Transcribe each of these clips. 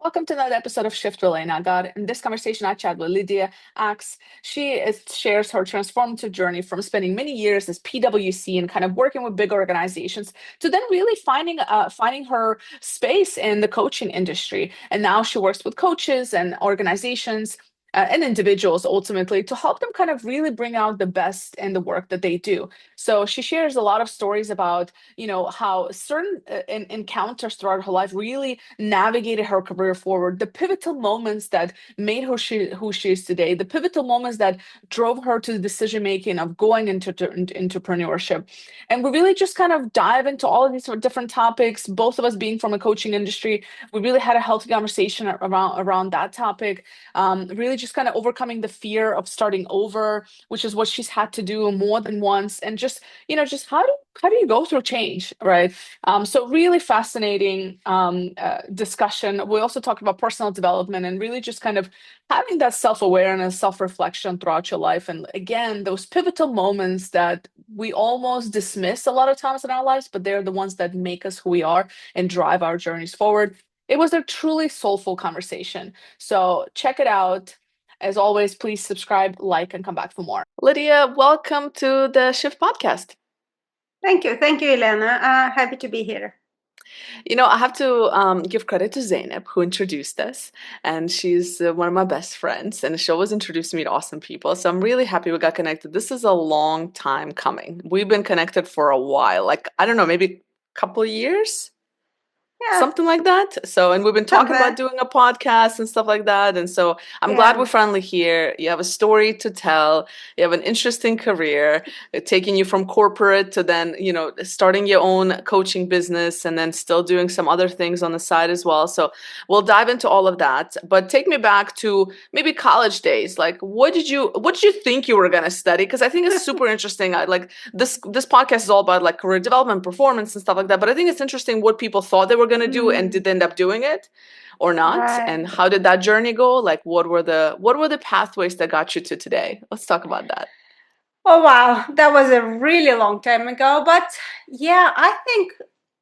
Welcome to another episode of Shift with Elena Agar. In this conversation, I chat with Lidia Axe. Shares her transformative journey from spending many years as PwC and kind of working with big organizations to then really finding her space in the coaching industry. And now she works with coaches and organizations and individuals ultimately to help them kind of really bring out the best in the work that they do. So she shares a lot of stories about, how certain encounters throughout her life really navigated her career forward, the pivotal moments that made her who she is today, the pivotal moments that drove her to the decision making of going into entrepreneurship. And we really just kind of dive into all of these sort of different topics. Both of us being from a coaching industry, we really had a healthy conversation around that topic. Really just kind of overcoming the fear of starting over, which is what she's had to do more than once, and just how do you go through change, right? So really fascinating discussion. We also talked about personal development and really just kind of having that self-awareness, self-reflection throughout your life. And again, those pivotal moments that we almost dismiss a lot of times in our lives, but they're the ones that make us who we are and drive our journeys forward. It was a truly soulful conversation. So check it out. As always, please subscribe, like, and come back for more. Lidia, welcome to the Shift podcast. Thank you, Elena. Happy to be here. I have to give credit to Zainab, who introduced us, and she's one of my best friends, and she always introduced me to awesome people. So I'm really happy we got connected. This is a long time coming. We've been connected for a while, like, I don't know, maybe a couple of years? Yeah. Something like that. So, and we've been talking about doing a podcast and stuff like that. And so I'm glad we're finally here. You have a story to tell. You have an interesting career, taking you from corporate to then, starting your own coaching business and then still doing some other things on the side as well. So we'll dive into all of that. But take me back to maybe college days. Like, what did you think you were going to study? Because I think it's super interesting. Like this podcast is all about like career development, performance and stuff like that. But I think it's interesting what people thought they were going to do and did end up doing it or not, and how did that journey go? Like, what were the pathways that got you to today? Let's talk about that. Oh wow, that was a really long time ago. But yeah, I think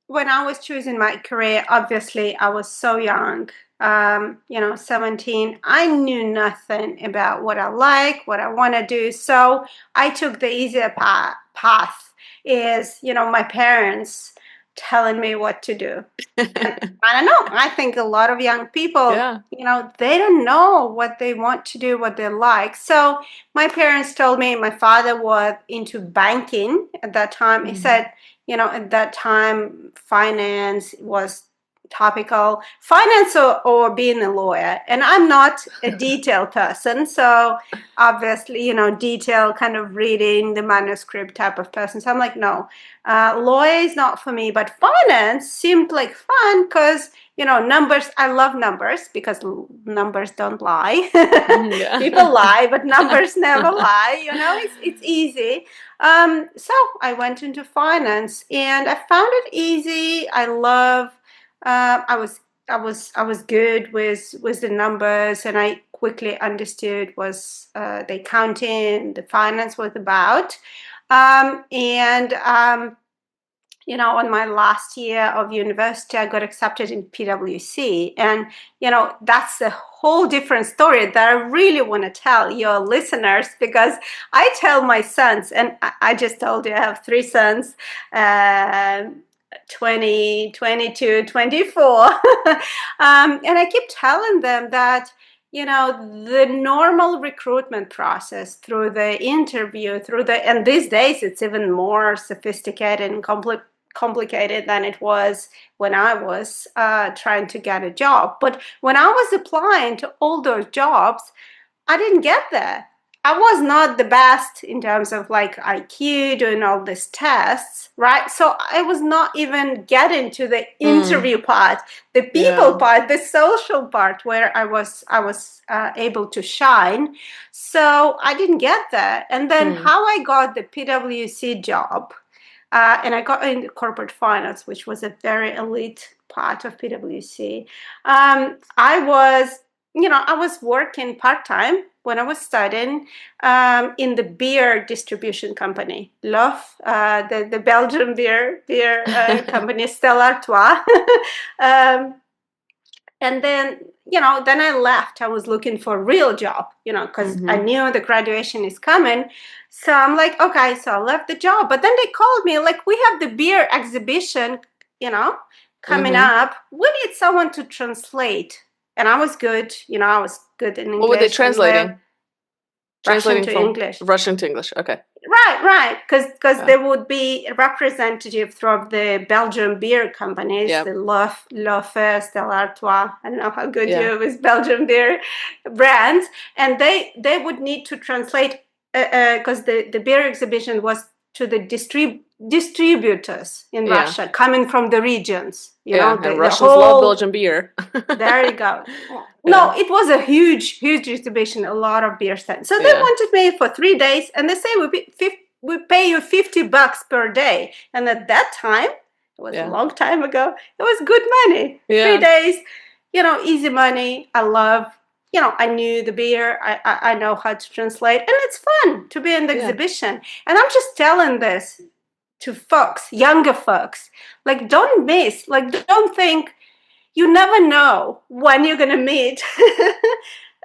when I was choosing my career, obviously I was so young, 17. I knew nothing about what I like, what I want to do. So I took the easier path. Is my parents telling me what to do. And I don't know. I think a lot of young people, they don't know what they want to do, what they like. So my parents told me, my father was into banking at that time. He said, at that time, finance was topical, finance or being a lawyer. And I'm not a detail person. So obviously, detail kind of reading the manuscript type of person. So I'm like, no, lawyer is not for me, but finance seemed like fun because, numbers, I love numbers because numbers don't lie. People lie, but numbers never lie. It's easy. So I went into finance and I found it easy. I love, I was good with the numbers, and I quickly understood was the accounting, the finance was about. On my last year of university, I got accepted in PwC. And, that's a whole different story that I really want to tell your listeners, because I tell my sons, and I just told you I have 3 sons, 20, 22, 24. And I keep telling them that, the normal recruitment process through the interview, and these days it's even more sophisticated and complicated than it was when I was trying to get a job. But when I was applying to all those jobs, I didn't get there. I was not the best in terms of like IQ, doing all these tests, right? So I was not even getting to the interview part, the people part, the social part where I was able to shine. So I didn't get there. And then how I got the PwC job, and I got in corporate finance, which was a very elite part of PwC. I was working part-time when I was studying in the beer distribution company, Lof, the Belgian beer company, Stella Artois. And then, then I left. I was looking for a real job, because I knew the graduation is coming. So I'm like, okay, so I left the job. But then they called me, like, we have the beer exhibition, coming up. We need someone to translate. And I was good, I was good in English. What were they translating? Russian to English. Russian to English, okay. Right, because there would be a representative from the Belgian beer companies, the Lofe, Stella Artois. I don't know how good you are with Belgian beer brands, and they would need to translate because the beer exhibition was to the distributors in Russia, coming from the regions. And Russians love Belgian beer. There you go. No, it was a huge distribution, a lot of beer stands. So they wanted me for 3 days, and they say we pay you $50 per day. And at that time, it was a long time ago, it was good money. 3 days, easy money. I love, I knew the beer. I know how to translate, and it's fun to be in the exhibition. And I'm just telling this to folks, younger folks, like, don't miss, like, don't think. You never know when you're going to meet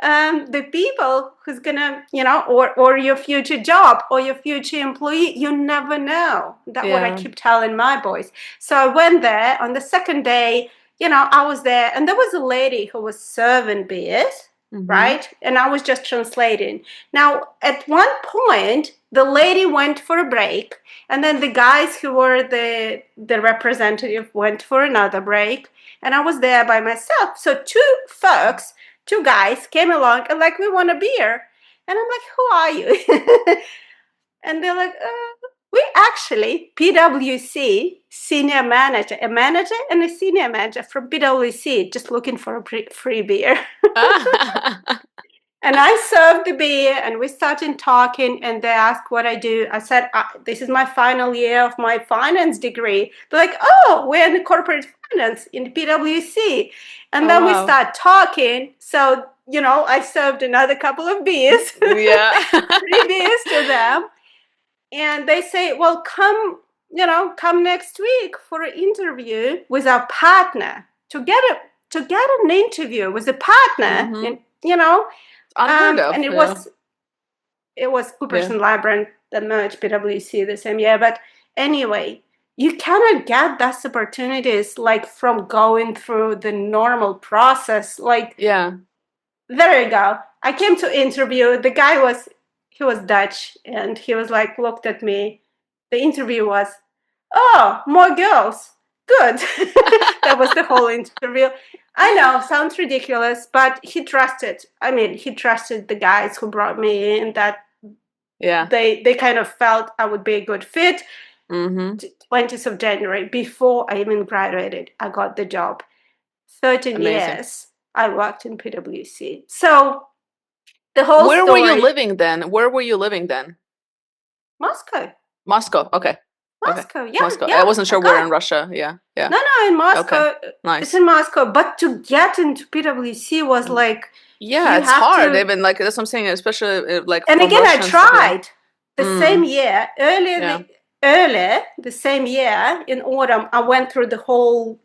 the people who's going to, or your future job or your future employee. You never know. That's what I keep telling my boys. So I went there on the second day, I was there, and there was a lady who was serving beers, right? And I was just translating. Now, at one point, the lady went for a break, and then the guys who were the representative went for another break. And I was there by myself. So two guys came along and like, we want a beer. And I'm like, who are you? And they're like, we actually, PwC senior manager, a manager and a senior manager from PwC, just looking for a free beer. And I served the beer, and we started talking, and they asked what I do. I said, this is my final year of my finance degree. They're like, oh, we're in corporate finance in PwC. And then we start talking. So, I served another couple of beers, 3 beers to them. And they say, well, come next week for an interview with our partner. To get an interview with a partner, Unheard of. And it was Coopers and Lybrand that merged PwC the same year. But anyway, you cannot get those opportunities like from going through the normal process. Like, there you go. I came to interview. The guy was Dutch, and he was like, looked at me. The interview was, oh, more girls. Good. That was the whole interview. I know, sounds ridiculous, but he trusted the guys who brought me in, that they kind of felt I would be a good fit. 20th of January, before I even graduated, I got the job. 13 years I worked in PwC. So the whole Where story... were you living then? Moscow, okay. Moscow, okay. Moscow. I wasn't sure where in Russia. No, in Moscow. Okay. Nice. It's in Moscow, but to get into PwC was like, it's hard. They've been like, that's what I'm saying, especially like. And again, I tried the same year. Earlier the same year in autumn, I went through the whole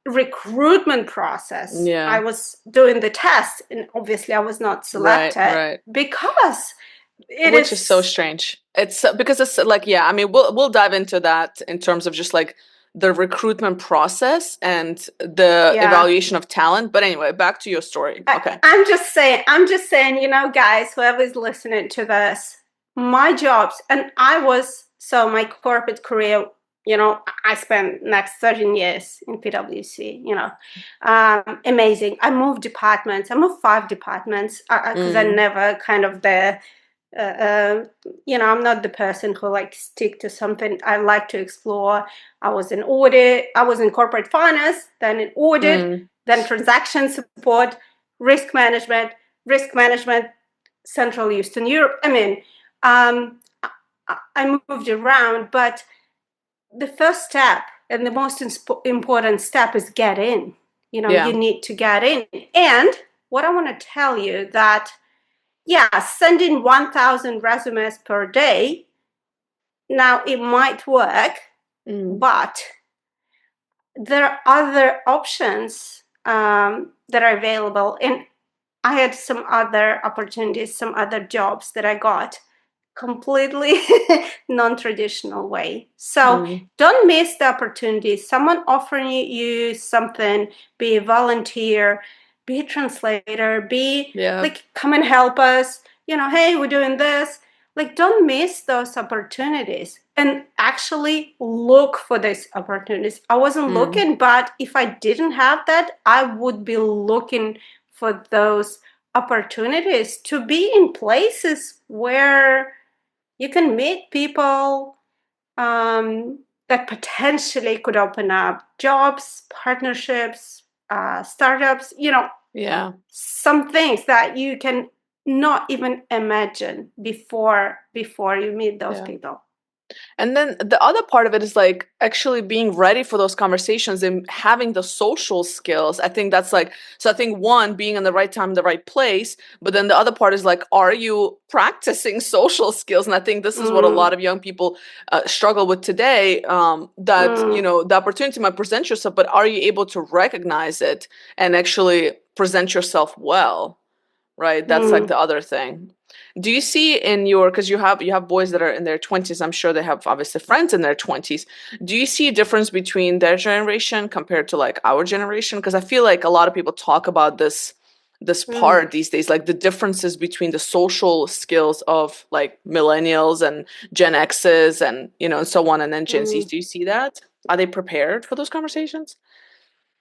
recruitment process. I was doing the test, and obviously I was not selected because. Which is so strange. It's because it's like, we'll dive into that in terms of just like the recruitment process and the evaluation of talent. But anyway, back to your story. Okay. I'm just saying, guys, whoever's listening to this, my jobs, and my corporate career, I spent next 13 years in PwC, amazing. I moved departments. I moved 5 departments because I never kind of I'm not the person who like to stick to something. I like to explore. I was in audit. I was in corporate finance, then in audit, then transaction support, risk management, Central Eastern Europe. I moved around, but the first step and the most important step is get in. You need to get in. And what I want to tell you that, sending 1,000 resumes per day, now it might work, but there are other options that are available. And I had some other opportunities, some other jobs that I got completely non-traditional way. So don't miss the opportunity. Someone offering you something, be a volunteer, be a translator, be like, come and help us. Hey, we're doing this. Like, don't miss those opportunities and actually look for these opportunities. I wasn't looking, but if I didn't have that, I would be looking for those opportunities to be in places where you can meet people that potentially could open up jobs, partnerships, startups, some things that you can not even imagine before you meet those people. And then the other part of it is like actually being ready for those conversations and having the social skills. I think that's like, so I think one, being in the right time, the right place, but then the other part is like, are you practicing social skills? And I think this is what a lot of young people struggle with today, that, the opportunity might present yourself, but are you able to recognize it and actually present yourself well? Right? That's like the other thing. Do you see in your, because you have boys that are in their 20s, I'm sure they have obviously friends in their 20s. Do you see a difference between their generation compared to like our generation? Because I feel like a lot of people talk about this part these days, like the differences between the social skills of like millennials and Gen X's and and so on, and then Gen Z's. Do you see that? Are they prepared for those conversations?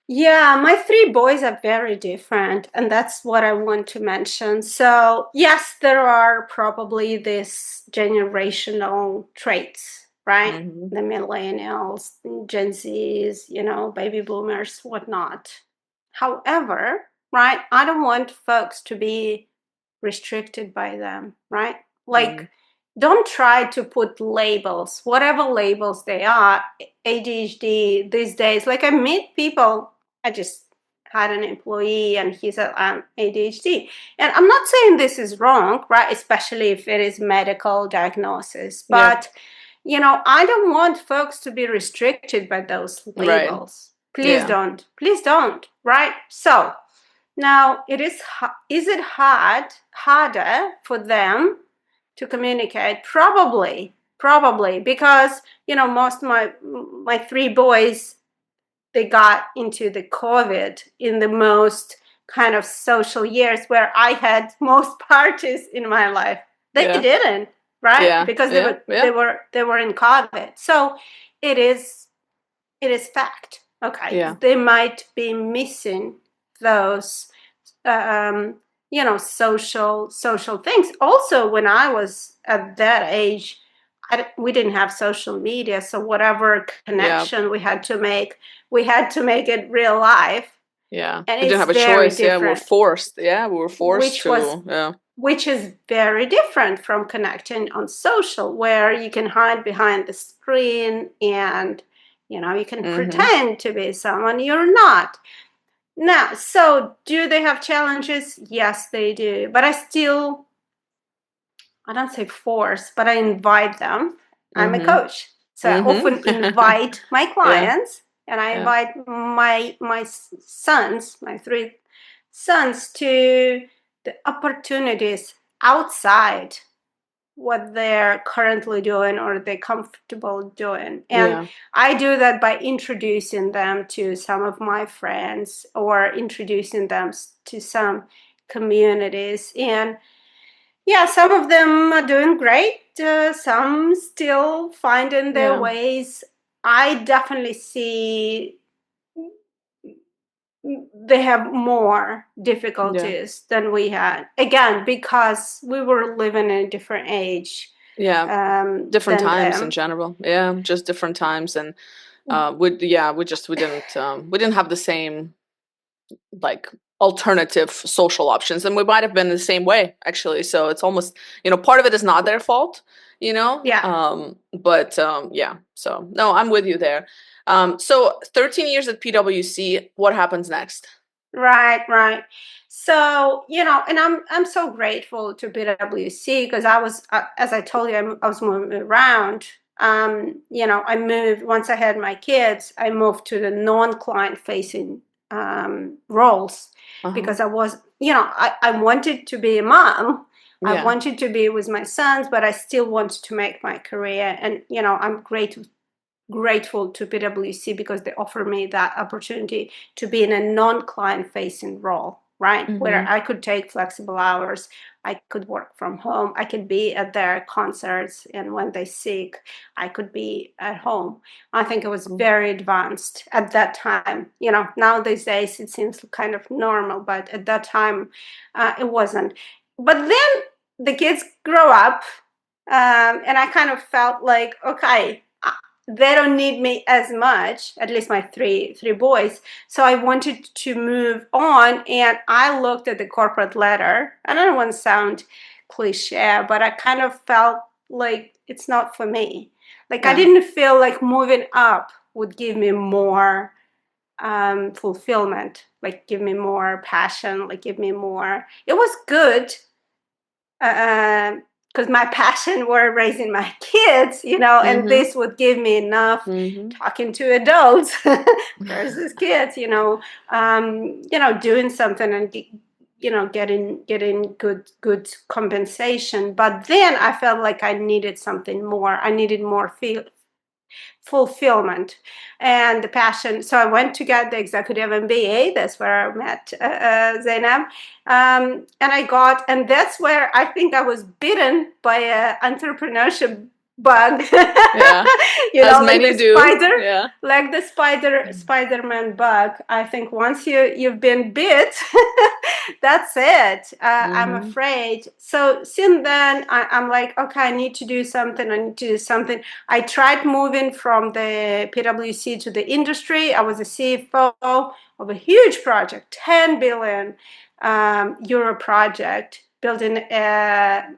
Yeah, my three boys are very different, and that's what I want to mention. So, yes, there are probably these generational traits, right? The millennials, Gen Zs, baby boomers, whatnot. However, right, I don't want folks to be restricted by them, right? Like, don't try to put labels, whatever labels they are. ADHD these days, like I meet people. I just had an employee and he said, I'm ADHD. And I'm not saying this is wrong, right? Especially if it is medical diagnosis. But, I don't want folks to be restricted by those labels. Right. Please don't. Please don't. Right? So now is it harder for them to communicate? Probably, because, most of my three boys, they got into the COVID in the most kind of social years where I had most parties in my life. They didn't, right? Because they were in COVID. So it is fact. Okay. They might be missing those social things. Also, when I was at that age, we didn't have social media, so whatever connection we had to make it real life. And we didn't have a choice. Different. We were forced. We were forced which is very different from connecting on social, where you can hide behind the screen and you can pretend to be someone you're not. Now, so do they have challenges? Yes, they do. But I don't say force, but I invite them. I'm a coach. So I often invite my clients and I invite my sons, my three sons, to the opportunities outside what they're currently doing or they're comfortable doing. And I do that by introducing them to some of my friends or introducing them to some communities. And some of them are doing great. Some still finding their ways. I definitely see they have more difficulties than we had. Again, because we were living in a different age. Different times in general. Just different times. And we didn't have the same like alternative social options, and we might have been the same way actually. So it's almost, part of it is not their fault, so no, I'm with you there. So 13 years at PwC, what happens next? Right. So, and I'm so grateful to PwC because I was, as I told you, I was moving around. I moved, once I had my kids, I moved to the non-client facing roles Uh-huh. because I was, I wanted to be a mom. I Yeah. wanted to be with my sons, but I still wanted to make my career. And, I'm grateful to PwC because they offer me that opportunity to be in a non-client facing role, right? Where I could take flexible hours, I could work from home, I could be at their concerts, and when they sick, I could be at home. I think it was very advanced at that time. Now these days it seems kind of normal, but at that time it wasn't. But then the kids grow up, and I kind of felt like, okay, they don't need me as much, at least my three boys. So I wanted to move on, and I looked at the corporate ladder. I don't want to sound cliche, but I kind of felt like it's not for me. Like I didn't feel like moving up would give me more fulfillment, like give me more passion, like give me more. It was good, because my passion were raising my kids, and this would give me enough talking to adults versus kids, doing something and getting good compensation. But then I felt like I needed something more. I needed more fulfillment and the passion. So I went to get the executive MBA. That's where I met Zainab. And that's where I think I was bitten by an entrepreneurship bug. Yeah. As like many the do. spider, Yeah. like the Spider-Man bug. I think once you've been bit, that's it. I'm afraid. So since then, I'm like, okay, I need to do something. I tried moving from the PwC to the industry. I was a CFO of a huge project, 10 billion euro project, building a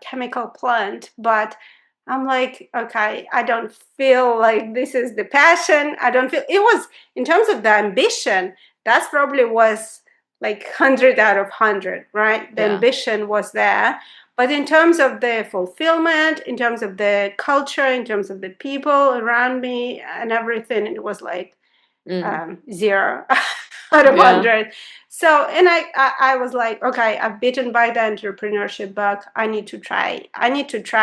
chemical plant. But I'm like, okay, I don't feel like this is the passion. I don't feel it was, in terms of the ambition, that's probably was like 100 out of 100, right? The ambition was there. But in terms of the fulfillment, in terms of the culture, in terms of the people around me and everything, it was like 0 out of 100. So, and I was like, okay, I've bitten by the entrepreneurship bug. I need to try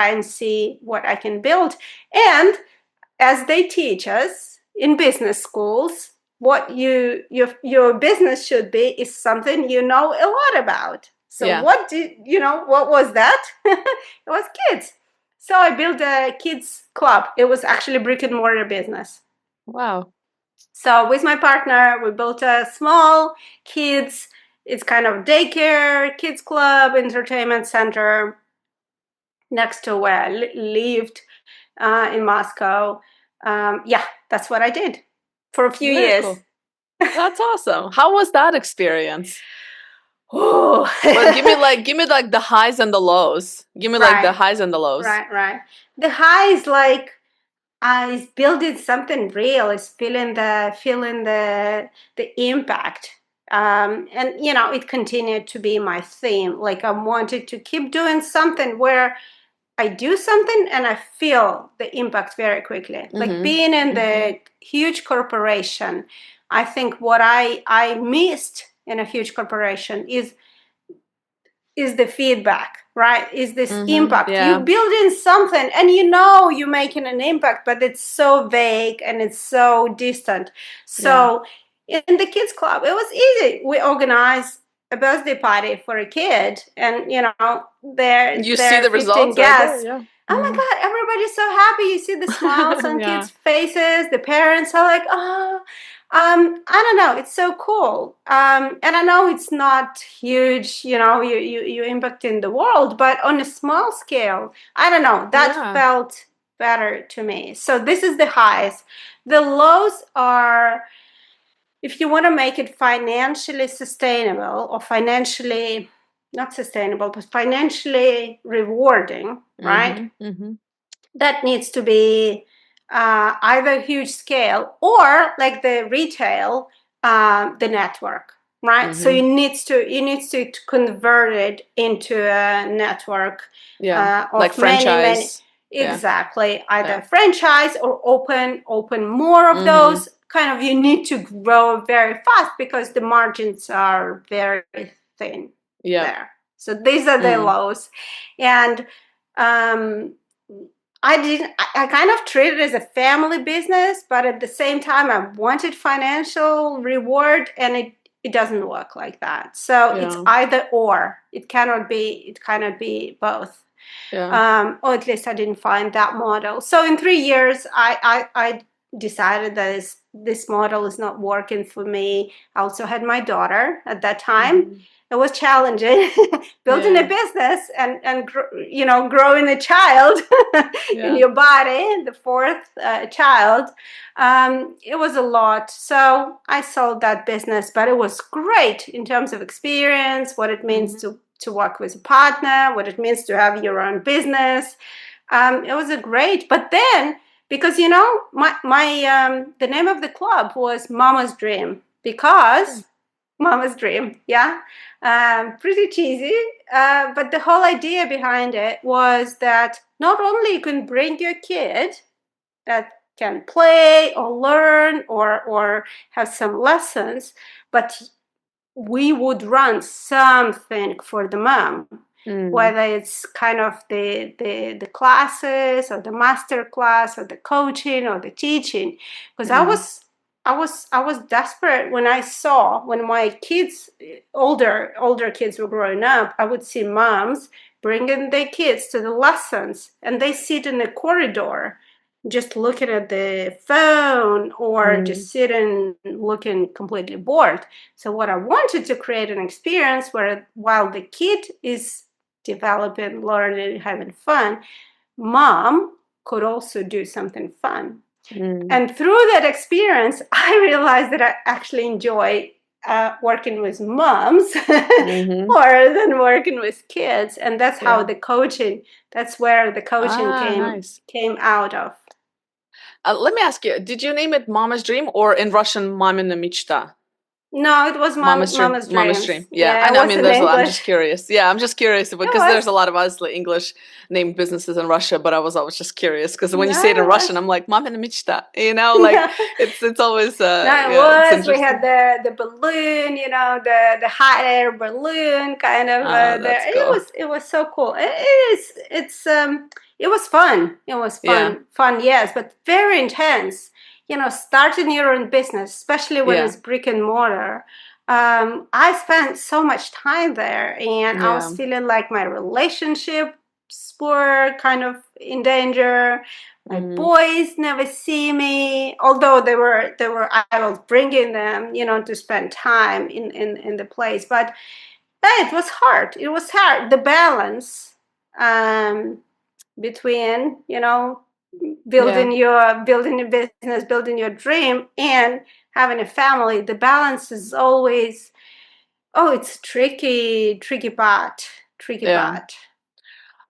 and see what I can build. And as they teach us in business schools, what your business should be is something you know a lot about. So what was that? It was kids. So I built a kids club. It was actually brick-and-mortar business. Wow. So with my partner, we built a small kids, it's kind of daycare, kids club, entertainment center next to where I lived in Moscow. That's what I did for a few years. Cool. That's awesome. How was that experience? Oh, well, give me like the highs and the lows. Give me like the highs and the lows. Right. The high is like is building something real. Is feeling the impact. And it continued to be my theme. Like I wanted to keep doing something where I do something and I feel the impact very quickly. Like being in the huge corporation, I think what I missed in a huge corporation is the feedback, right? Is this impact. You're building something and you're making an impact, but it's so vague and it's so distant. So in the kids club, it was easy. We organized a birthday party for a kid, and there see the 15 results guests. Right there, Oh my God, everybody's so happy. You see the smiles on kids' faces. The parents are like, oh, I don't know. It's so cool. And I know it's not huge, you impact in the world, but on a small scale, I don't know, that felt better to me. So this is the highs. The lows are, if you want to make it financially sustainable or financially not sustainable, but financially rewarding, right? That needs to be either huge scale or like the retail, the network, right? So you need to convert it into a network of like franchise. Exactly, either franchise or open more of those kind of, you need to grow very fast because the margins are very thin there. So these are the lows. And I kind of treated it as a family business, but at the same time, I wanted financial reward, and it doesn't work like that. So it's either or. It cannot be both. Or at least I didn't find that model. So in 3 years, I decided that this model is not working for me. I also had my daughter at that time. It was challenging building a business and growing a child in your body, the fourth child. It was a lot. So I sold that business, but it was great in terms of experience, what it means to work with a partner, what it means to have your own business. It was a great, but then, because my the name of the club was Mama's Dream, because Mama's Dream, pretty cheesy, but the whole idea behind it was that not only you can bring your kid that can play or learn or have some lessons, but we would run something for the mom, whether it's kind of the classes or the master class or the coaching or the teaching. Because I was desperate when my kids, older kids were growing up. I would see moms bringing their kids to the lessons, and they sit in the corridor just looking at the phone or just sitting looking completely bored. So what I wanted to create an experience where while the kid is developing, learning, having fun, mom could also do something fun. And through that experience, I realized that I actually enjoy working with moms more than working with kids. And that's how that's where the coaching came out of. Let me ask you, did you name it Mama's Dream, or in Russian Mamina Michta? No, it was Mama's Dream. Mama's Dream. Yeah. I mean, I'm just curious. Yeah, I'm just curious because there's a lot of obviously English named businesses in Russia, but I was always just curious because when you say it in Russian, I'm like, Mamina Michta, like it's always was. We had the balloon, the hot air balloon kind of there. Cool. It was so cool. It was fun. It was fun, yes, but very intense. Starting your own business, especially when it's brick and mortar. I spent so much time there, and I was feeling like my relationships were kind of in danger. My boys never see me, although I was bringing them, to spend time in the place. But it was hard. It was hard. The balance between, building your business, building your dream, and having a family, the balance is always, it's tricky part.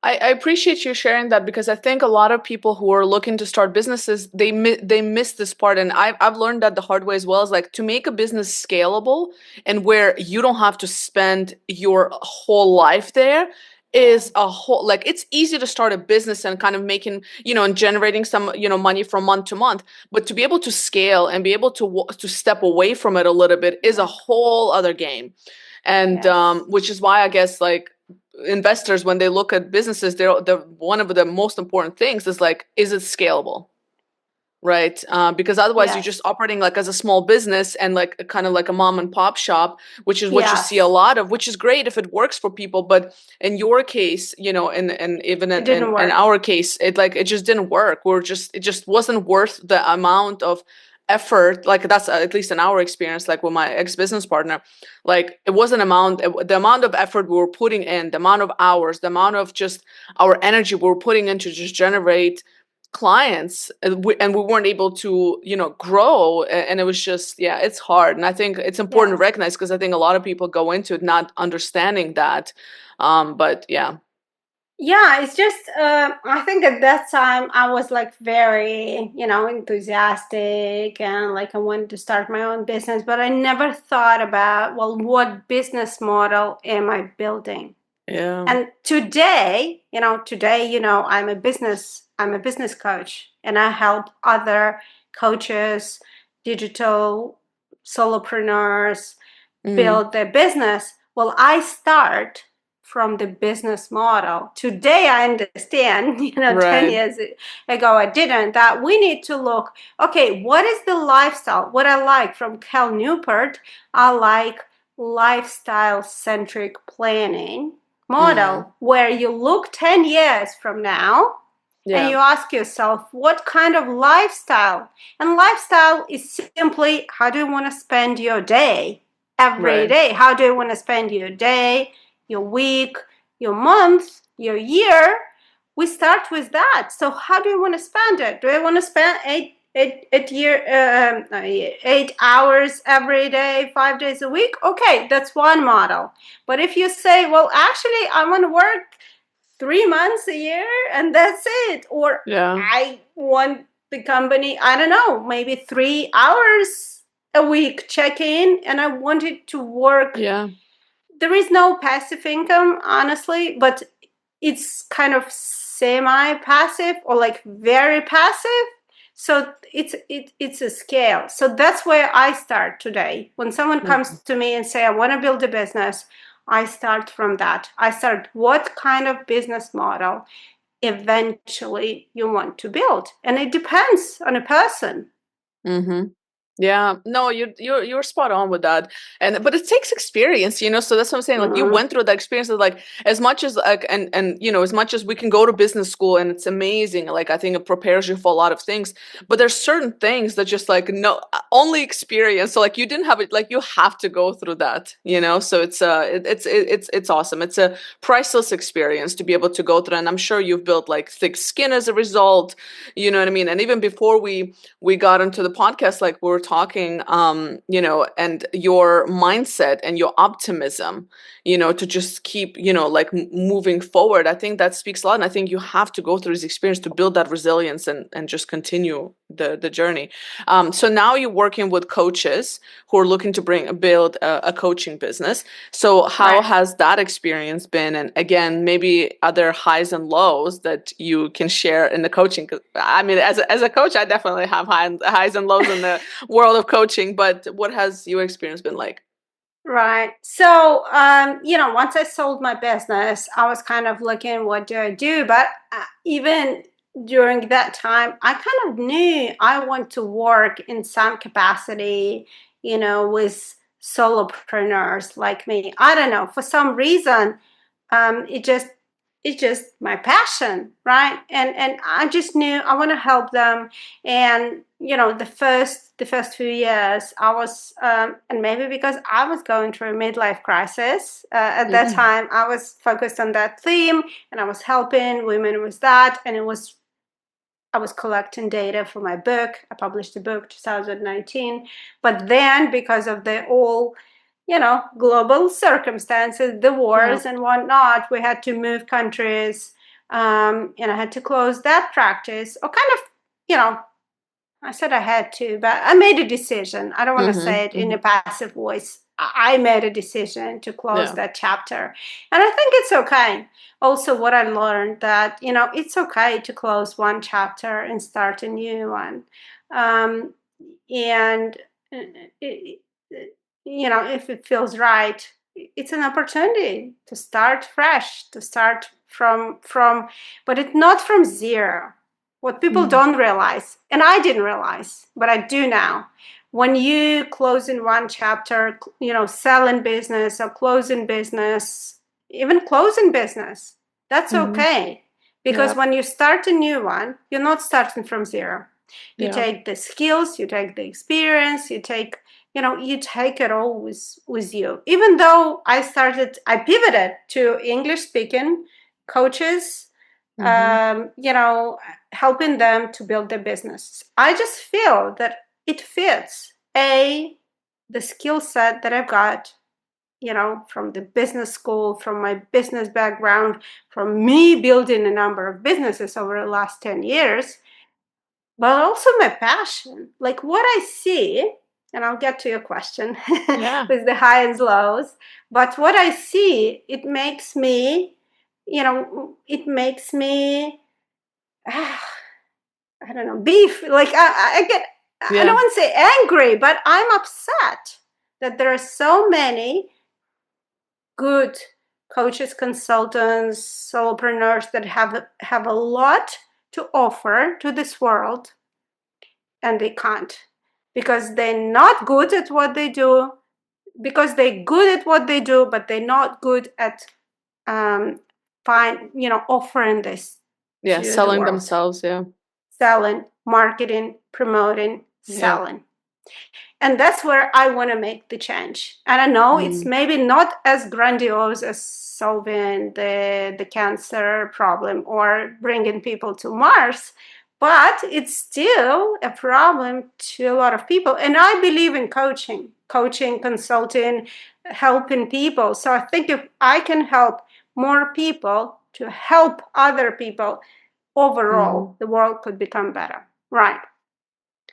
I appreciate you sharing that, because I think a lot of people who are looking to start businesses, they miss this part. And I've learned that the hard way as well, is like to make a business scalable and where you don't have to spend your whole life there is a whole, like, it's easy to start a business and kind of making, and generating some, money from month to month, but to be able to scale and be able to step away from it a little bit is a whole other game. And which is why I guess, like, investors, when they look at businesses, they're one of the most important things is like, is it scalable? Right? Because otherwise you're just operating like as a small business and like kind of like a mom and pop shop, which is what you see a lot of, which is great if it works for people. But in your case, and even in our case, it just didn't work. It just wasn't worth the amount of effort. Like, that's at least in our experience, like with my ex-business partner, like it wasn't the amount of effort we were putting in, the amount of hours, the amount of just our energy we were putting in to just generate clients, and we weren't able to grow, and it was just it's hard. And I think it's important to recognize, because I think a lot of people go into it not understanding that, but it's just I think at that time I was like very enthusiastic, and like I wanted to start my own business, but I never thought about, well, what business model am I building? And today I'm a business coach, and I help other coaches digital solopreneurs build their business. Well, I start from the business model. Today, I understand, 10 years ago, I didn't, that we need to look, okay, what is the lifestyle? What I like from Cal Newport, I like lifestyle-centric planning model, where you look 10 years from now, and you ask yourself, what kind of lifestyle? And lifestyle is simply, how do you want to spend your day every day? How do you want to spend your day, your week, your month, your year? We start with that. So how do you want to spend it? Do you want to spend 8 hours every day, 5 days a week? Okay, that's one model. But if you say, well, actually, I want to work 3 months a year and that's it, or I want the company, I don't know, maybe 3 hours a week check in, and I want it to work. There is no passive income, honestly, but it's kind of semi-passive or like very passive. So it's a scale. So that's where I start today. When someone comes to me and say, I want to build a business, I start from that. I start, what kind of business model eventually you want to build? And it depends on a person. Yeah, no, you're spot on with that, but it takes experience, so that's what I'm saying. Like you went through that experience of like, as much as like, and as much as we can go to business school and it's amazing, like I think it prepares you for a lot of things, but there's certain things that just like, no, only experience. So like you didn't have it, like you have to go through that, so it's awesome. It's a priceless experience to be able to go through, and I'm sure you've built like thick skin as a result. You know what I mean? And even before we got into the podcast, like we were talking, and your mindset and your optimism, to just keep, like moving forward. I think that speaks a lot. And I think you have to go through this experience to build that resilience and just continue the journey. So now you're working with coaches who are looking to build a coaching business. So how has that experience been? And again, maybe other highs and lows that you can share in the coaching. 'Cause, I mean, as a coach, I definitely have highs and lows in the world of coaching, but what has your experience been like? Right. So, once I sold my business, I was kind of looking, what do I do? But even during that time, I kind of knew I want to work in some capacity, with solopreneurs like me. I don't know, for some reason, it's just my passion, right? And I just knew I want to help them. And the first few years, I was, and maybe because I was going through a midlife crisis at that time, I was focused on that theme, and I was helping women with that. And I was collecting data for my book. I published a book 2019, but then because of the all global circumstances, the wars and whatnot, we had to move countries, and I had to close that practice, or kind of, I said I had to, but I made a decision. I don't want to say it in a passive voice. I made a decision to close that chapter. And I think it's okay. Also, what I learned that, it's okay to close one chapter and start a new one. And, if it feels right, it's an opportunity to start fresh, to start from, but it's not from zero. What people don't realize, and I didn't realize, but I do now, when you close in one chapter, sell in business or close in business, even close in business, that's okay. Because when you start a new one, you're not starting from zero. You take the skills, you take the experience, you take it all with you. Even though I pivoted to English speaking coaches, helping them to build their business. I just feel that it fits the skill set that I've got, from the business school, from my business background, from me building a number of businesses over the last 10 years, but also my passion. Like what I see, and I'll get to your question with the highs and lows, but what I see, it makes me, I don't know, beef. Like I get I don't want to say angry, but I'm upset that there are so many good coaches, consultants, solopreneurs that have a lot to offer to this world, and they can't because they're not good at what they do, because they're good at what they do, but they're not good at offering this to selling the world. themselves, Selling, marketing, promoting, selling. And that's where I want to make the change. And I know it's maybe not as grandiose as solving the cancer problem or bringing people to Mars, but it's still a problem to a lot of people. And I believe in coaching, consulting, helping people. So I think if I can help more people to help other people, overall, the world could become better. Right.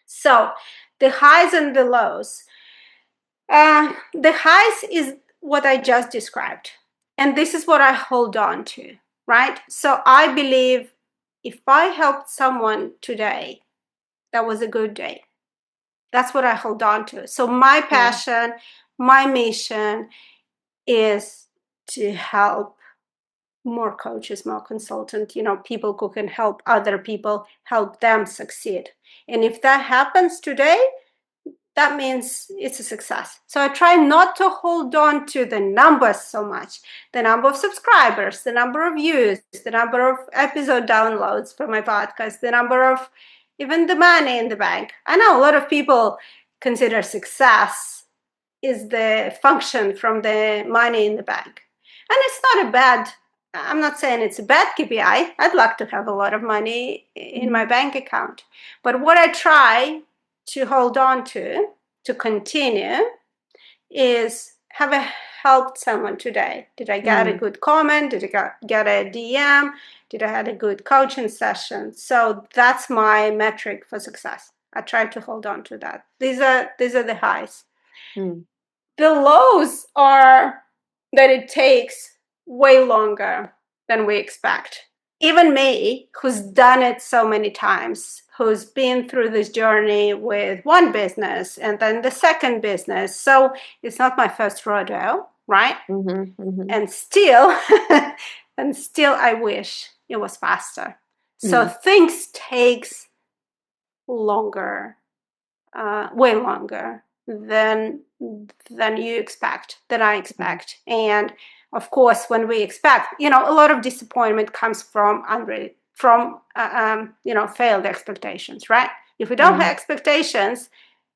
So the highs and the lows. The highs is what I just described. And this is what I hold on to, right? So I believe if I helped someone today, that was a good day. That's what I hold on to. So my passion, my mission is to help more coaches, more consultants, people who can help other people, help them succeed. And if that happens today, that means it's a success. So I try not to hold on to the numbers so much, the number of subscribers, the number of views, the number of episode downloads for my podcast, the number of even the money in the bank. I know a lot of people consider success is the function from the money in the bank. And it's not a bad, I'm not saying it's a bad KPI. I'd like to have a lot of money in my bank account. But what I try to hold on to continue, is have I helped someone today? Did I get a good comment? Did I get a DM? Did I have a good coaching session? So that's my metric for success. I try to hold on to that. These are the highs. The lows are that it takes way longer than we expect. Even me, who's done it so many times, who's been through this journey with one business and then the second business. So it's not my first rodeo, right? And still, I wish it was faster. So things takes longer, way longer than you expect, than I expect. And of course, when we expect, a lot of disappointment comes from failed expectations, right? If we don't have expectations,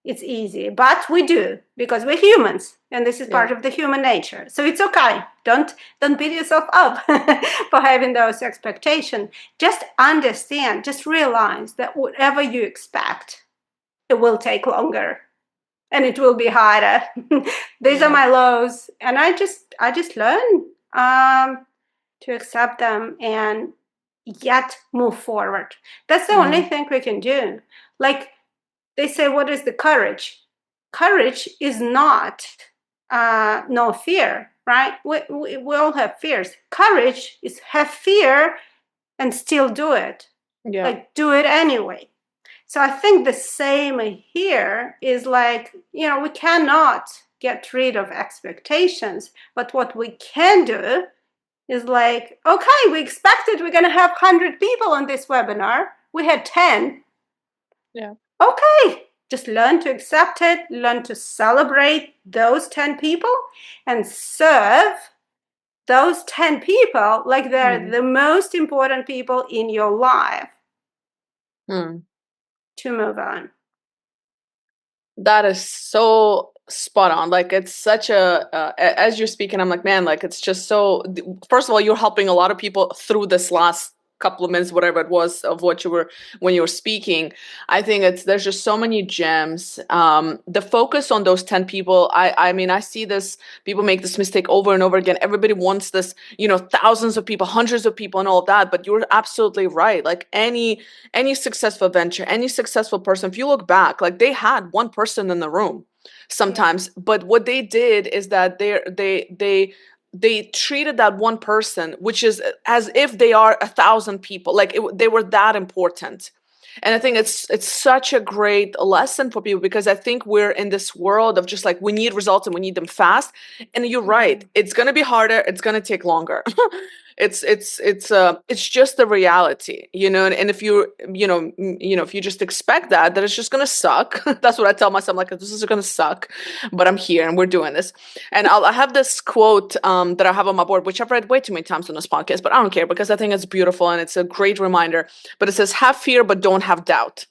it's easy, but we do because we're humans, and this is part of the human nature. So it's okay. Don't beat yourself up for having those expectations. Just understand, just realize that whatever you expect, it will take longer. And it will be harder. These are my lows, and I just learn to accept them and yet move forward. That's the only thing we can do. Like they say, what is the courage? Courage is not no fear, right? We all have fears. Courage is have fear and still do it. Like do it anyway. So I think the same here is like, we cannot get rid of expectations, but what we can do is like, okay, we expected we're going to have 100 people on this webinar. We had 10. Yeah. Okay, just learn to accept it, learn to celebrate those 10 people and serve those 10 people like they're the most important people in your life. To move on. That is so spot on. Like it's such as you're speaking, I'm like, man, like it's just so, first of all, you're helping a lot of people through this last couple of minutes, whatever it was of what you were, when you were speaking. I think there's just so many gems. The focus on those 10 people, I mean, I see this, people make this mistake over and over again. Everybody wants this, thousands of people, hundreds of people and all of that, but you're absolutely right. Like any successful venture, any successful person, if you look back, like they had one person in the room sometimes, but what they did is that they treated that one person, which is as if they are 1,000 people. Like they were that important. And I think it's such a great lesson for people, because I think we're in this world of just like, we need results and we need them fast. And you're right, it's going to be harder, it's going to take longer. It's just the reality, and if if you just expect that it's just going to suck. That's what I tell myself, like, this is going to suck, but I'm here and we're doing this. And I have this quote that I have on my board, which I've read way too many times on this podcast, but I don't care, because I think it's beautiful and it's a great reminder. But it says, have fear, but don't have doubt.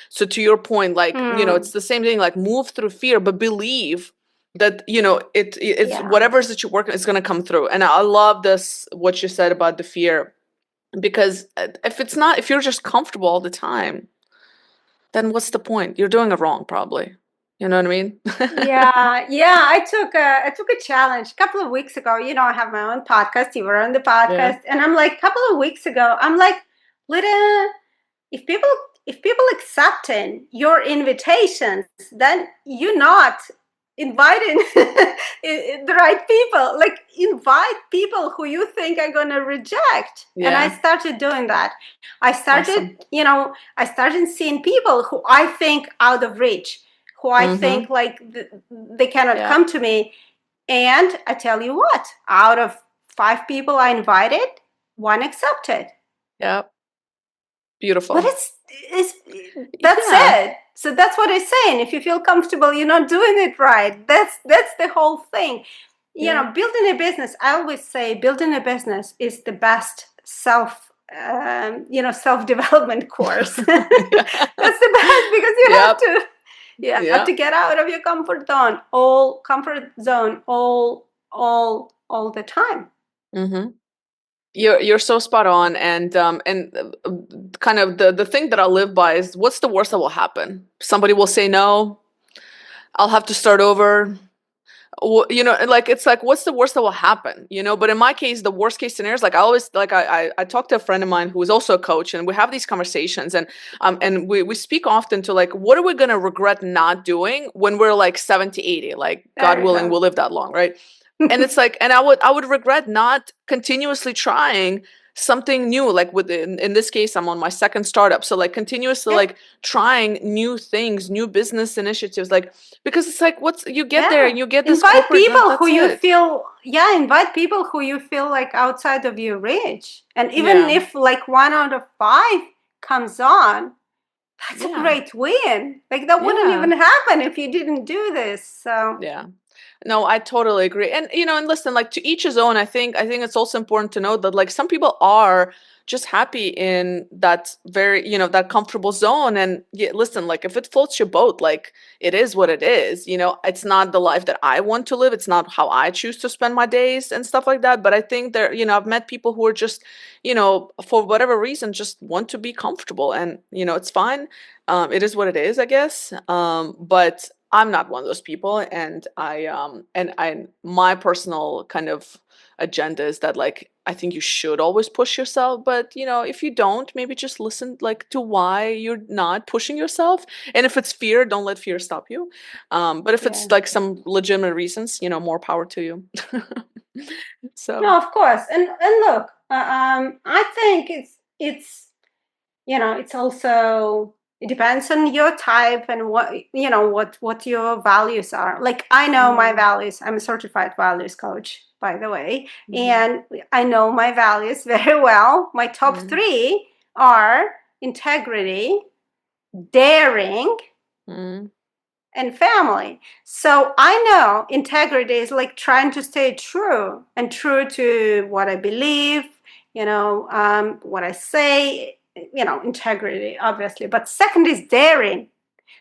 So to your point, like, it's the same thing, like, move through fear, but believe that, it's whatever that you're working, it's going to come through. And I love this, what you said about the fear, because if you're just comfortable all the time, then what's the point? You're doing it wrong, probably. You know what I mean? Yeah. I took a challenge a couple of weeks ago. I have my own podcast. You were on the podcast, and I'm like, a couple of weeks ago, I'm like, Lydia, if people accepting your invitations, then you're not inviting the right people. Like, invite people who you think are going to reject. And I started doing that. I started, I started seeing people who I think out of reach, who I think like they cannot come to me. And I tell you what, out of 5 people I invited, 1 accepted. Yep. Beautiful. But that's it. So that's what I'm saying. If you feel comfortable, you're not doing it right. That's the whole thing. Building a business, I always say building a business is the best self-development course. That's the best, because you have to get out of your comfort zone, all the time. Mm-hmm. You're so spot on, and kind of the thing that I live by is, what's the worst that will happen? Somebody will say no. I'll have to start over. Like, it's like, what's the worst that will happen? But in my case, the worst case scenario is, like, I always, like, I talked to a friend of mine who is also a coach, and we have these conversations, and we speak often to, like, what are we going to regret not doing when we're like 70, 80, like, God willing, we'll live that long, right? And it's like, and I would regret not continuously trying something new, like, in this case, I'm on my 2nd startup, so, like, continuously like trying new things, new business initiatives, like, because it's like, you get there and you get this invite people who you feel like outside of your reach. And even if like 1 out of 5 comes on, that's a great win. Like, that wouldn't even happen if you didn't do this. So no, I totally agree. And, and listen, like, to each his own. I think it's also important to know that, like, some people are just happy in that very, that comfortable zone. And listen, like, if it floats your boat, like, it is what it is. It's not the life that I want to live. It's not how I choose to spend my days and stuff like that. But I think I've met people who are just, for whatever reason, just want to be comfortable, and, it's fine. It is what it is, I guess. But I'm not one of those people, and my personal kind of agenda is that, like, I think you should always push yourself, but if you don't, maybe just listen, like, to why you're not pushing yourself. And if it's fear, don't let fear stop you. But if it's like some legitimate reasons, more power to you. So no, of course. And look, I think it's also, it depends on your type and what your values are. Like, I know my values. I'm a certified values coach, by the way, and I know my values very well. My top 3 are integrity, daring, and family. So I know integrity is like trying to stay true to what I believe, what I say, integrity, obviously. But second is daring.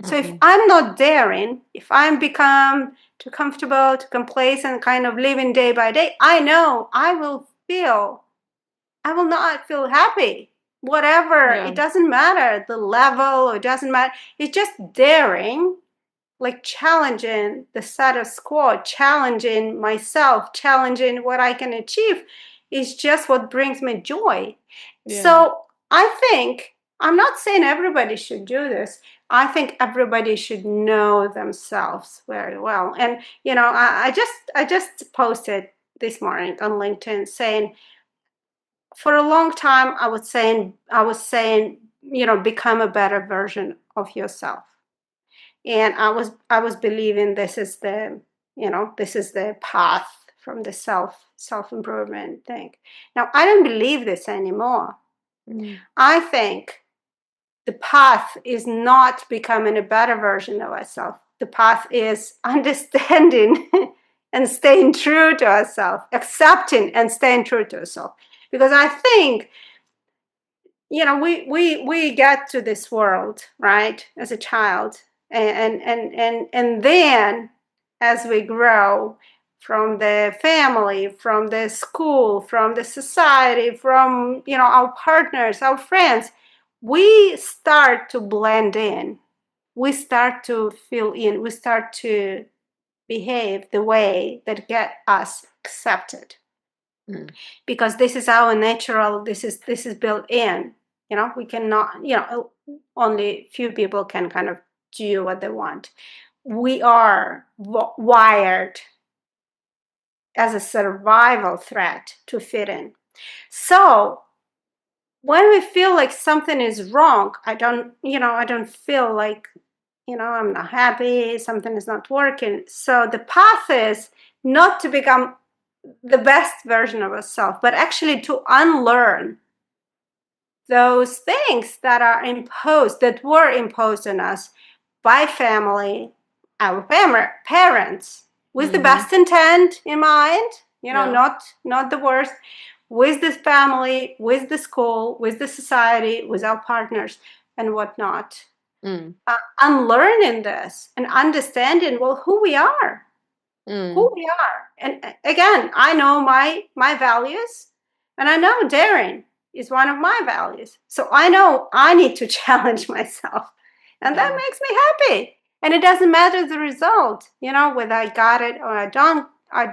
So if I'm not daring, if I'm become too comfortable, too complacent, kind of living day by day, I know I will not feel happy. Whatever, it doesn't matter the level, it doesn't matter. It's just daring, like challenging the status quo, challenging myself, challenging what I can achieve, is just what brings me joy. So I think, I'm not saying everybody should do this. I think everybody should know themselves very well. And I just posted this morning on LinkedIn saying, for a long time I was saying become a better version of yourself. And I was believing this is the path from the self-improvement thing. Now I don't believe this anymore. I think the path is not becoming a better version of ourselves. The path is understanding and staying true to ourselves, accepting and staying true to ourselves. Because I think, we get to this world, right, as a child, and then as we grow, from the family, from the school, from the society, from our partners, our friends, we start to blend in. We start to fill in. We start to behave the way that get us accepted. Because this is our natural. This is built in. We cannot. Only few people can kind of do what they want. We are wired as a survival threat to fit in. So when we feel like something is wrong, I don't feel like, I'm not happy, something is not working. So the path is not to become the best version of ourselves, but actually to unlearn those things that were imposed on us by family, our parents, with the best intent in mind, not the worst, with this family, with the school, with the society, with our partners and whatnot. Unlearning this and understanding, who we are. And again, I know my values, and I know daring is one of my values. So I know I need to challenge myself, and that makes me happy. And it doesn't matter the result, whether I got it or I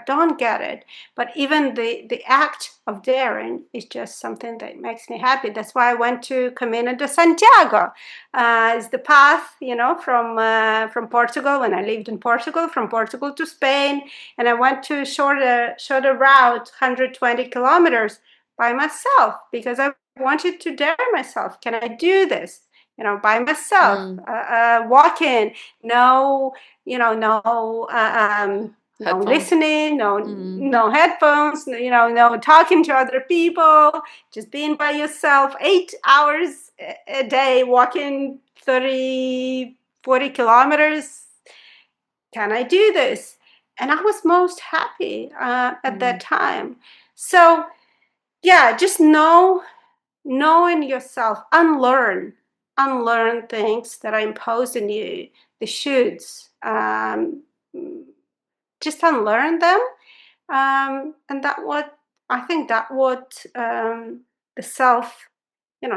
don't get it. But even the act of daring is just something that makes me happy. That's why I went to Camino de Santiago. It's the path, from Portugal, when I lived in Portugal, from Portugal to Spain. And I went to shorter route, 120 kilometers by myself, because I wanted to dare myself. Can I do this? By myself, walking, no listening, no headphones, no talking to other people, just being by yourself, 8 hours a day, walking 30, 40 kilometers. Can I do this? And I was most happy at that time. So yeah, just knowing yourself, unlearn things that are imposed on you, the shoulds, just unlearn them. And the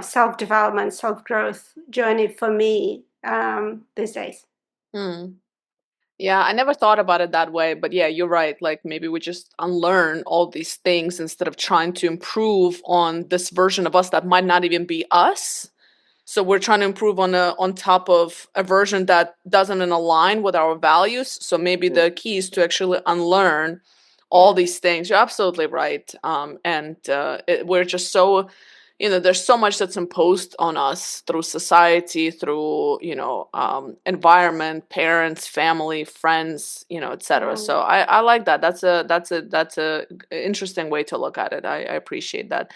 self-development, self-growth journey for me these days. Yeah, I never thought about it that way, but yeah, you're right. Like maybe we just unlearn all these things instead of trying to improve on this version of us that might not even be us. So we're trying to improve on top of a version that doesn't align with our values. So maybe the key is to actually unlearn all these things. You're absolutely right. We're just so, there's so much that's imposed on us through society, through, environment, parents, family, friends, etc. So I like that. That's a interesting way to look at it. I appreciate that.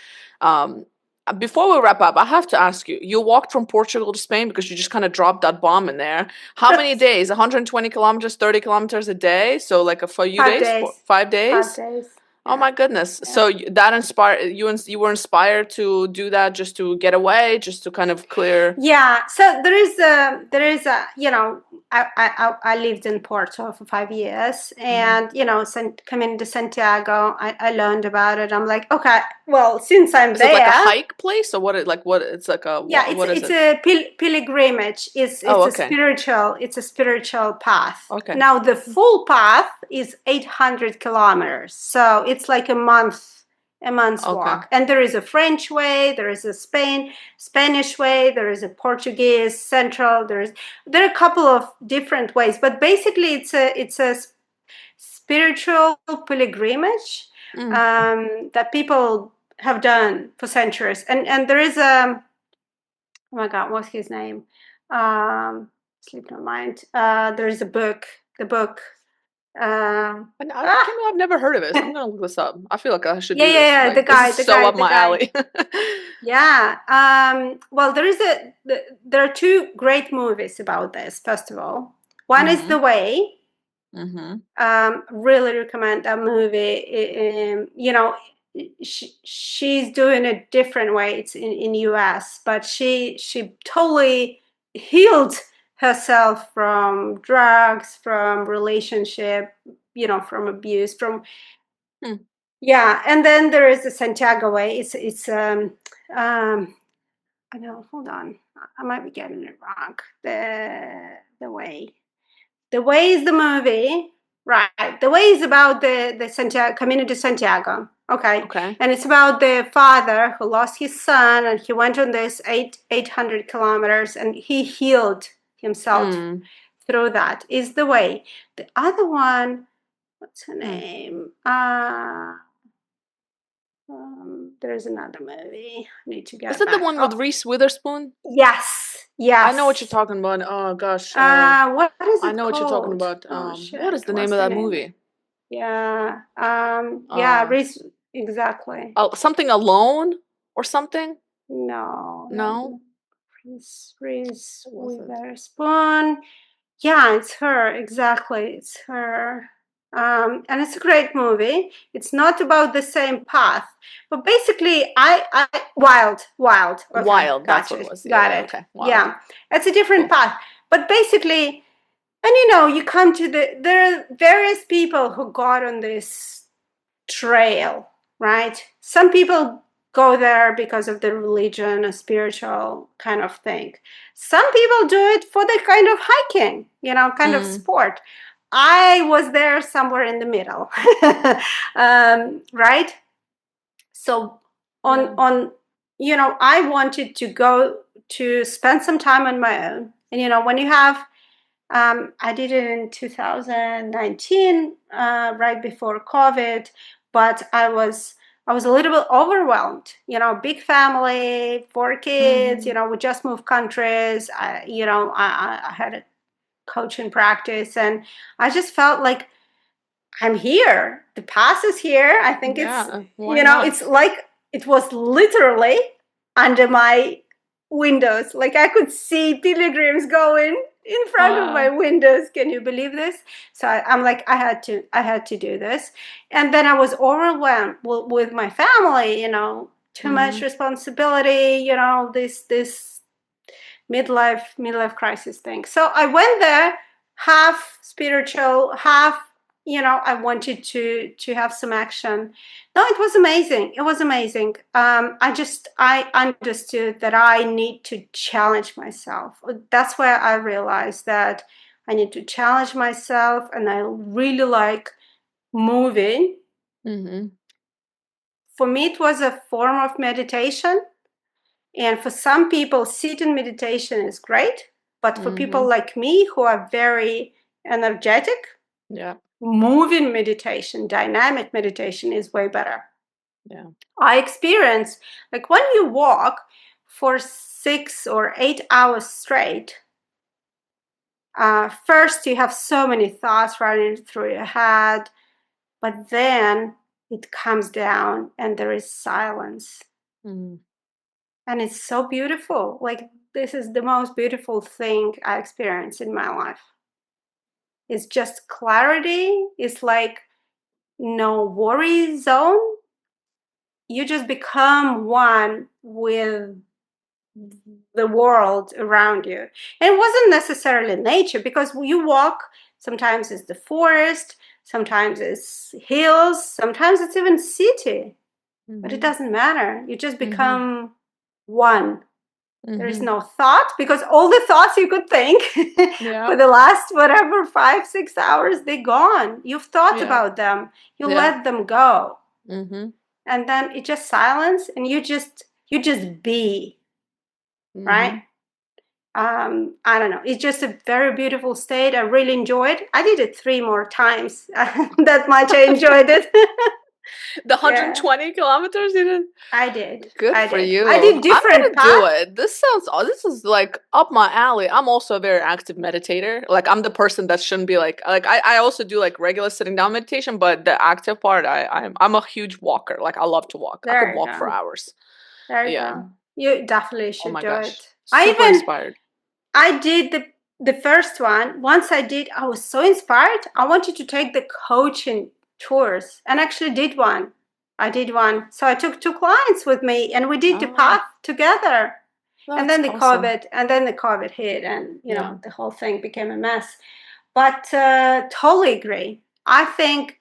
Before we wrap up, I have to ask you, you walked from Portugal to Spain because you just kind of dropped that bomb in there. How many days? 120 kilometers, 30 kilometers a day? So like a few 5 days? days. 5 days? 5 days. Oh my goodness. Yeah. So that inspired you, and you were inspired to do that just to get away, just to kind of clear. Yeah. So there is a I lived in Porto for 5 years, and coming to Santiago, I learned about it. I'm like, okay, well, since I'm Is there, it like a hike place, or what? It's like a it's a pilgrimage. It's a spiritual path. Okay. Now the full path is 800 kilometers, so it's like a month's walk. And there is a French way, there is a Spanish way, there is a Portuguese central. There are a couple of different ways, but basically it's a spiritual pilgrimage that people have done for centuries. And there is oh my God, what's his name? Sleep my mind. There's a book. The book. Um, And I ah, can't believe I've never heard of this. I'm gonna look this up. I feel like I should yeah, do yeah, this. yeah. Like this is The so guy, up the my guy. alley. Yeah. Well, there are two great movies about this. First of all, one is Mm-hmm. The Way. Mm-hmm. Really recommend that movie. She's doing a different way. It's in US, but she totally healed herself from drugs, from relationship, from abuse, from Hmm. yeah. And then there is the Santiago Way. I know. Hold on, I might be getting it wrong. The Way. The Way is the movie, right? The Way is about the Santiago community Santiago. Okay. Okay. And it's about the father who lost his son, and he went on this 800 kilometers, and he healed himself through that. Is The Way. The other one, what's her name? There's another movie. I need to Is get it the back. one with Reese Witherspoon? Yes, I know what you're yes. talking about. Oh gosh. What is I it know what you're talking called? about. Oh What is shit, the name what's of the that name? movie? Yeah. Yeah, Uh, Reese, exactly. Something Alone or something? No, No? Reese What was it? Witherspoon. Yeah, it's her, exactly. It's her. And it's a great movie. It's not about the same path, but basically, I wild. Okay, Wild, that's what gotcha, it was. got Yeah, it. okay. Wild. Yeah, it's a different Cool. path, but basically, and you come to there are various people who got on this trail, right? Some people go there because of the religion, a spiritual kind of thing. Some people do it for the kind of hiking, kind of sport. I was there somewhere in the middle, right? So on I wanted to go to spend some time on my own, and when you have I did it in 2019, right before COVID, but I was a little bit overwhelmed. Big family, 4 kids. We just moved countries. I had a coaching practice, and I just felt like I'm here. The path is here. I think Yeah, why not? it's like it was literally under my windows. Like I could see pilgrims going in front of my windows. Can you believe this? So I'm like, I had to do this. And then I was overwhelmed with my family, too much responsibility, this midlife crisis thing. So I went there half spiritual, half I wanted to have some action. No, it was amazing. It was amazing. I understood that I need to challenge myself. That's where I realized that I need to challenge myself, and I really like moving. For me, it was a form of meditation. And for some people, sitting meditation is great. But for people like me who are very energetic, moving meditation, dynamic meditation is way better. Yeah. I experience, like when you walk for 6 or 8 hours straight, first you have so many thoughts running through your head, but then it comes down and there is silence. And it's so beautiful. Like, this is the most beautiful thing I experienced in my life. It's just clarity. It's like no worry zone. You just become one with the world around you. And it wasn't necessarily nature, because you walk, sometimes it's the forest, sometimes it's hills, sometimes it's even city. But it doesn't matter. You just become one. There is no thought, because all the thoughts you could think for the last whatever 5-6 hours, they're gone. You've thought about them. You let them go. And then it just silence, and you just be, right? I don't know. It's just a very beautiful state. I really enjoyed. I did it 3 more times. That much I enjoyed it. The Yeah. 120 kilometers you did? I did. Good I for did. you. I did different I'm gonna do it. This is like up my alley. I'm also a very active meditator. Like I'm the person that shouldn't be like I also do like regular sitting down meditation, but the active part I'm a huge walker. Like I love to walk. I could There you walk for go. hours. There you Yeah. go. You definitely Oh should my do gosh. it. Super inspired. I did the first one. Once I did, I was so inspired. I wanted to take the coaching tours and actually did one. I did one. So I took 2 clients with me and we did the path together. And then the awesome. COVID hit and the whole thing became a mess. But totally agree. I think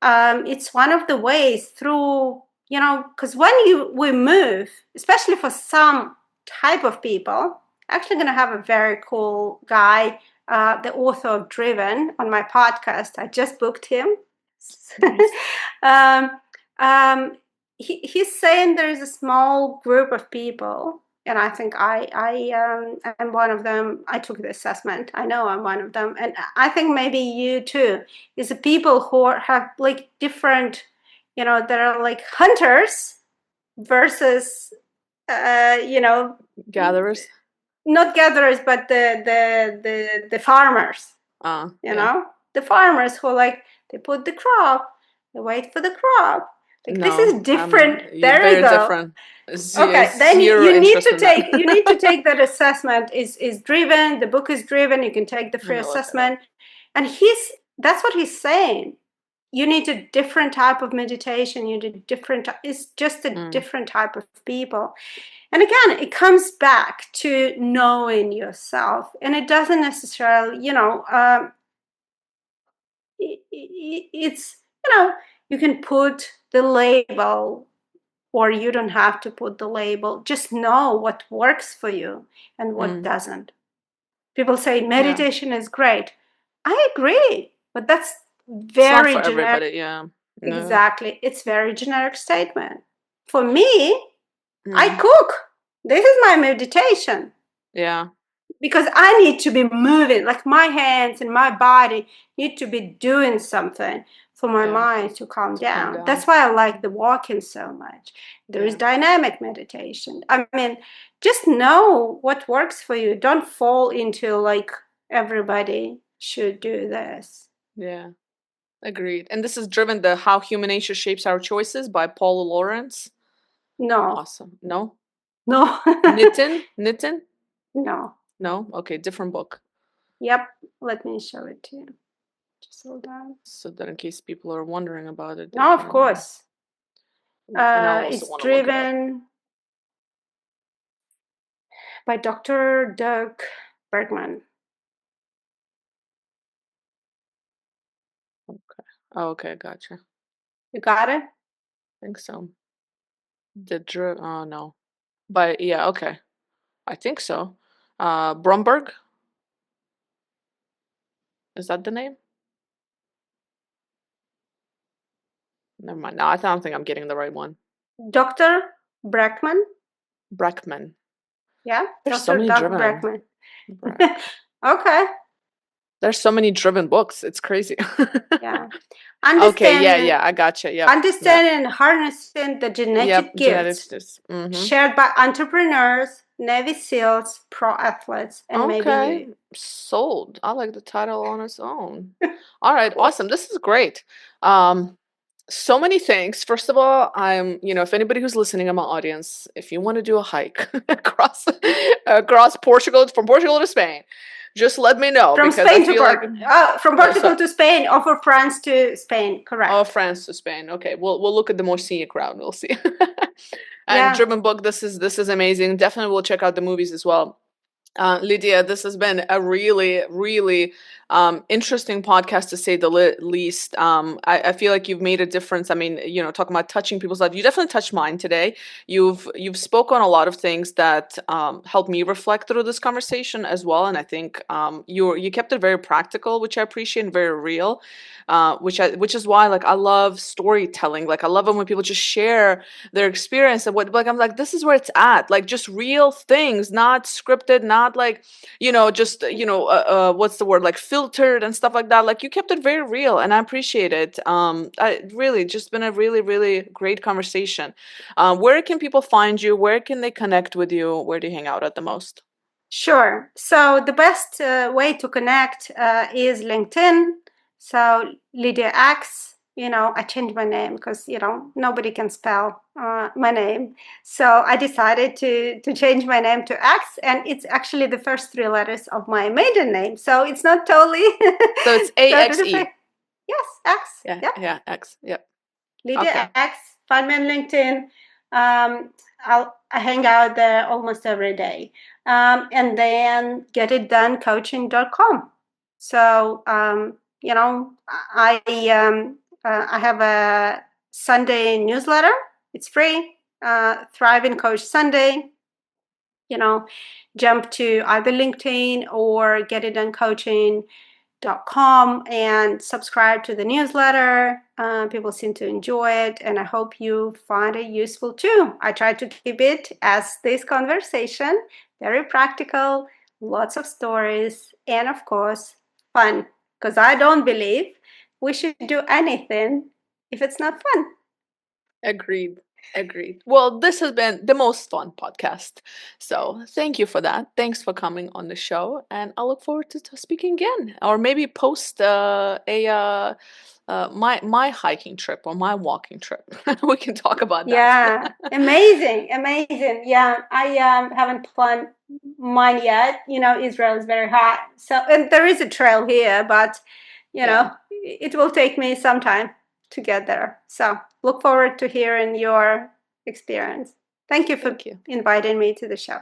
it's one of the ways through, because when we move, especially for some type of people, actually going to have a very cool guy, the author of Driven, on my podcast. I just booked him. Nice. He's saying there is a small group of people, and I think I am one of them. I took the assessment. I know I'm one of them, and I think maybe you too. Is the people who have like different, that are like hunters versus, gatherers. Not gatherers, but the farmers. The farmers who like they put the crop, they wait for the crop. Like this is different. There you go. Different. Okay, then you need to take that assessment. Is Driven. The book is Driven. You can take the free assessment, and that's what he's saying. You need a different type of meditation. You need it's just a different type of people. And again, it comes back to knowing yourself, and it doesn't necessarily, it's, you can put the label, or you don't have to put the label. Just know what works for you and what doesn't. People say meditation is great. I agree, but that's very generic. Everybody, yeah. No. Exactly. It's very generic statement. For me, I cook. This is my meditation. Yeah. Because I need to be moving, like my hands and my body need to be doing something for my mind to calm down. That's why I like the walking so much. There is dynamic meditation. I mean, just know what works for you. Don't fall into like everybody should do this. Yeah. Agreed. And this is Driven, the How Human Nature Shapes Our Choices by Paula Lawrence. No. Awesome. No? No. Nitin? No. No? Okay, different book. Yep. Let me show it to you. Just hold on. So that in case people are wondering about it. No, of course. It's Driven by Dr. Doug Bergman. Okay. Oh, okay, gotcha. You got it? I think so. Oh no. But yeah, okay. I think so. Bromberg? Is that the name? Never mind. No, I don't think I'm getting the right one. Dr. Brackman? Brackman. Yeah, There's so many Dr. Driven. Okay. There's so many Driven books. It's crazy. Yeah. Okay, yeah, I gotcha. Yeah. Understanding and harnessing the genetic gifts shared by entrepreneurs, Navy SEALs, pro athletes, and maybe you. Sold. I like the title on its own. All right, awesome. This is great. So many things. First of all, if anybody who's listening in my audience, if you want to do a hike across Portugal, from Portugal to Spain, just let me know. From Spain to from Portugal to Spain, or from France to Spain, correct? Oh, France to Spain. Okay, we'll look at the more scenic route. We'll see. And Driven book. This is amazing. Definitely, we'll check out the movies as well. Lidia, this has been a really, really interesting podcast, to say the least. I feel like you've made a difference. I mean, talking about touching people's lives, you definitely touched mine today. You've spoken on a lot of things that helped me reflect through this conversation as well. And I think you kept it very practical, which I appreciate, and very real. Which is why, like, I love storytelling. Like, I love it when people just share their experience and I'm like, this is where it's at. Like, just real things, not scripted, not like, just what's the word, like filtered and stuff like that. Like, you kept it very real, and I appreciate it. I really just been a really, really great conversation. Where can people find you? Where can they connect with you? Where do you hang out at the most? Sure. So the best way to connect is LinkedIn. So Lidia Axe. I changed my name because nobody can spell my name. So I decided to change my name to Axe, and it's actually the first three letters of my maiden name. So it's not totally. So it's AXE. Yes, Axe. Yeah, Yep. yeah, Axe. Yep. Lidia Okay. Axe. Find me on LinkedIn. I hang out there almost every day. And then getitdonecoaching.com. So, I have a Sunday newsletter. It's free. Thrive in Coach Sunday. Jump to either LinkedIn or getitdonecoaching.com and subscribe to the newsletter. People seem to enjoy it, and I hope you find it useful too. I try to keep it as this conversation, very practical, lots of stories, and of course, fun, because I don't believe we should do anything if it's not fun. Agreed. Well, this has been the most fun podcast. So thank you for that. Thanks for coming on the show. And I look forward to speaking again, or maybe post my hiking trip or my walking trip. We can talk about that. Yeah, amazing. Yeah, I haven't planned mine yet. Israel is very hot. So, and there is a trail here, but it will take me some time to get there. So look forward to hearing your experience. Thank you for inviting me to the show.